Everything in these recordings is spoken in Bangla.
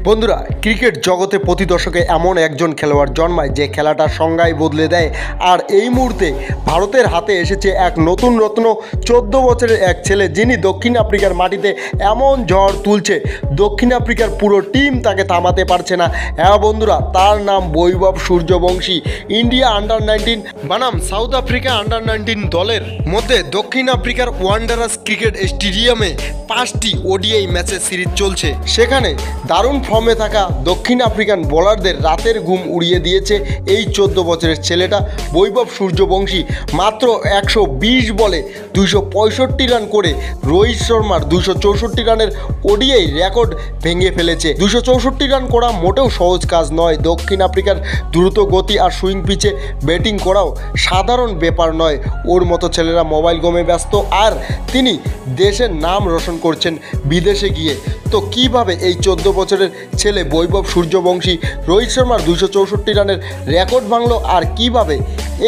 বন্ধুরা, ক্রিকেট জগতে প্রতি দশকে এমন একজন খেলোয়াড় জন্মায় যে খেলাটার সংজ্ঞাই বদলে দেয়। আর এই মুহূর্তে ভারতের হাতে এসেছে এক নতুন রত্ন, 14 বছরের এক ছেলে, যিনি দক্ষিণ আফ্রিকার মাটিতে এমন ঝড় তুলছে দক্ষিণ আফ্রিকার পুরো টিম তাকে থামাতে পারছে না। হ্যাঁ বন্ধুরা, তার নাম বৈভব সূর্যবংশী। ইন্ডিয়া আন্ডার-19 বনাম সাউথ আফ্রিকা আন্ডার-19 দলের মধ্যে দক্ষিণ আফ্রিকার ওয়ান্ডারার্স ক্রিকেট স্টেডিয়ামে 5টি ওডিআই ম্যাচের সিরিজ চলছে। সেখানে দারুণ ফর্মে থাকা দক্ষিণ আফ্রিকান বোলারদের রাতের ঘুম উড়িয়ে দিয়েছে এই 14 বছরের ছেলেটা বৈভব সূর্যবংশী। মাত্র 120 বলে 265 রান করে রোহিত শর্মার 264 রানের ওডিআই রেকর্ড ভেঙে ফেলেছে। 264 রান করা মোটেও সহজ কাজ নয়। দক্ষিণ আফ্রিকার দ্রুত গতি আর সুইং পিচে ব্যাটিং করাও সাধারণ ব্যাপার নয়। ওর মতো ছেলেরা মোবাইল গেমে ব্যস্ত, আর তিনি দেশের নাম রোশন করছেন বিদেশে গিয়ে। তো কিভাবে এই 14 বছরের ছেলে বৈভব সূর্যবংশী রোহিত শর্মার 264 রানের রেকর্ড ভাঙলো, আর কিভাবে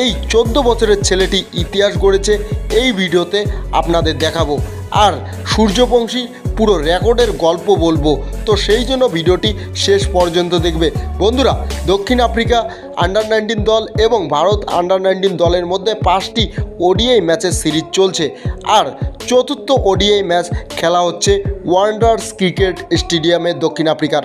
এই 14 বছরের ছেলেটি ইতিহাস গড়েছে, এই ভিডিওতে আপনাদের দেখাবো। আর সূর্যবংশী পুরো রেকর্ডের গল্প বলবো, তো সেই জন্য ভিডিওটি শেষ পর্যন্ত দেখবে। বন্ধুরা, দক্ষিণ আফ্রিকা আন্ডার-19 দল এবং ভারত আন্ডার-19 দলের মধ্যে 5টি ওডিআই ম্যাচের সিরিজ চলছে, আর চতুর্থ ওডিআই ম্যাচ খেলা হচ্ছে ওয়ান্ডারার্স ক্রিকেট স্টেডিয়ামে দক্ষিণ আফ্রিকার।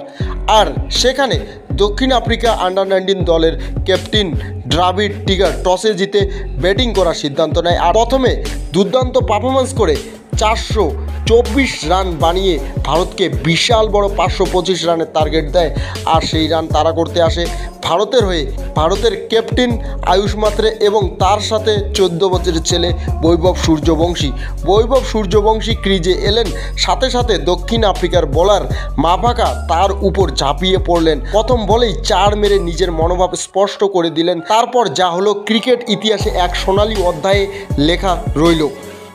আর সেখানে দক্ষিণ আফ্রিকা আন্ডার-19 দলের ক্যাপ্টেন ড্রাভিড টিগার টসে জিতে ব্যাটিং করার সিদ্ধান্ত নেয়। আর প্রথমে দুর্দান্ত পারফরমেন্স করে 424 রান বানিয়ে ভারতকে বিশাল বড় 525 রানের টার্গেট দেয়। আর সেই রান তাড়া করতে আসে ভারতের হয়ে ভারতের ক্যাপ্টেন আয়ুষ মাত্রে এবং তার সাথে 14 বছরের ছেলে বৈভব সূর্যবংশী। বৈভব সূর্যবংশী ক্রিজে এলেন, সাথে সাথে দক্ষিণ আফ্রিকার বোলার মাভাকা তার উপর ঝাঁপিয়ে পড়লেন। প্রথম বলেই 4 মেরে নিজের মনোভাব স্পষ্ট করে দিলেন। তারপর যা হলো ক্রিকেট ইতিহাসে এক সোনালী অধ্যায়ে লেখা রইল।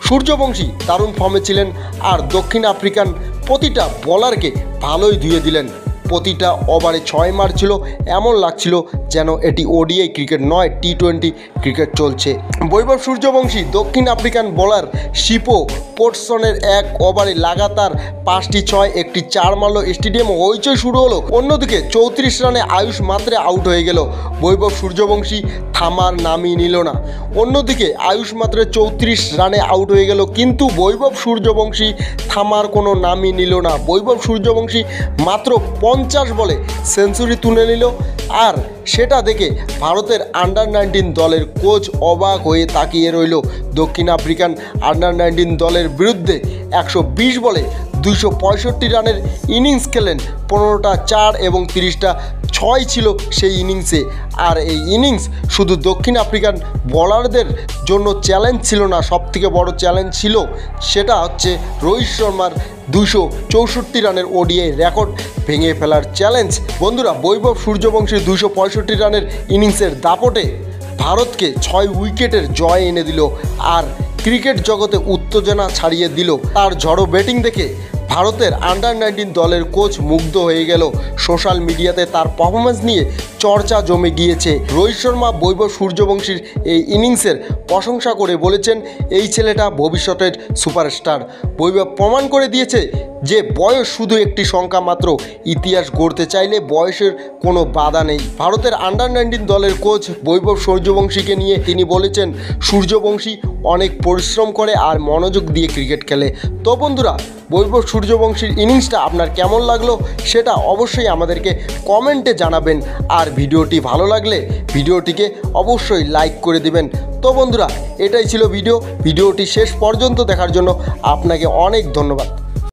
সূর্যবংশী দারুণ ফর্মে ছিলেন, আর দক্ষিণ আফ্রিকান প্রতিটা বলারকে ভালোই ধুয়ে দিলেন। প্রতিটা ওভারে 6 মারছিল, এমন লাগছিল যেন এটি ওডিআই ক্রিকেট নয়, টি20 ক্রিকেট চলছে। বৈভব সূর্যবংশী দক্ষিণ আফ্রিকান বোলার শিপো পোর্টসনের এক ওভারে লাগাতার 5টি 6, একটি 4 মারল। স্টেডিয়ামে হইচই শুরু হলো। অন্যদিকে 34 রানে আয়ুষ মাত্রে আউট হয়ে গেল। বৈভব সূর্যবংশী থামার নামই নিল না। অন্যদিকে আয়ুষ মাত্রে 34 রানে আউট হয়ে গেল, কিন্তু বৈভব সূর্যবংশী থামার কোনো নামই নিল না। বৈভব সূর্যবংশী মাত্র 50 বলে সেঞ্চুরি তুলে নিল। আর সেটা দেখে ভারতের আন্ডার-19 দলের কোচ অবাক হয়ে তাকিয়ে রইল। দক্ষিণ আফ্রিকান আন্ডার-19 দলের বিরুদ্ধে 120 বলে 265 রানের ইনিংস খেলেন। 15টা 4 এবং 30টা 6 ছিল সেই ইনিংসে। আর এই ইনিংস শুধু দক্ষিণ আফ্রিকান বোলারদের জন্য চ্যালেঞ্জ ছিল না, সবথেকে বড় চ্যালেঞ্জ ছিল সেটা হচ্ছে রোহিত শর্মার 264 রানের ওডিআই রেকর্ড ভেঙে ফেলার চ্যালেঞ্জ। বন্ধুরা, বৈভব সূর্যবংশীর 265 রানের ইনিংসের দাপটে ভারতকে 6 উইকেটের জয় এনে দিল, আর ক্রিকেট জগতে উত্তেজনা ছাড়িয়ে দিল। তার ঝড়ো ব্যাটিং দেখে ভারতের আন্ডার-19 দলের কোচ মুগ্ধ হয়ে গেল। সোশ্যাল মিডিয়াতে তার পারফরমেন্স নিয়ে চর্চা জমে গিয়েছে। রোহিত শর্মা বৈভব সূর্যবংশীর এই ইনিংসের প্রশংসা করে বলেছেন, এই ছেলেটা ভবিষ্যতের সুপারস্টার। বৈভব প্রমাণ করে দিয়েছে যে বয়স শুধু একটি সংখ্যা মাত্র। ইতিহাস গড়তে চাইলে বয়সের কোনো বাধা নেই। ভারতের আন্ডার-19 দলের কোচ বৈভব সূর্যবংশীকে নিয়ে তিনি বলেছেন, সূর্যবংশী অনেক পরিশ্রম করে আর মনোযোগ দিয়ে ক্রিকেট খেলে। তো বন্ধুরা, বৈভব সূর্যবংশীর ইনিংসটা আপনার কেমন লাগলো সেটা অবশ্যই আমাদেরকে কমেন্টে জানাবেন। আর ভিডিওটি ভালো লাগলে ভিডিওটিকে অবশ্যই লাইক করে দিবেন। তো বন্ধুরা, এটাই ছিল ভিডিওটি শেষ পর্যন্ত দেখার জন্য আপনাকে অনেক ধন্যবাদ।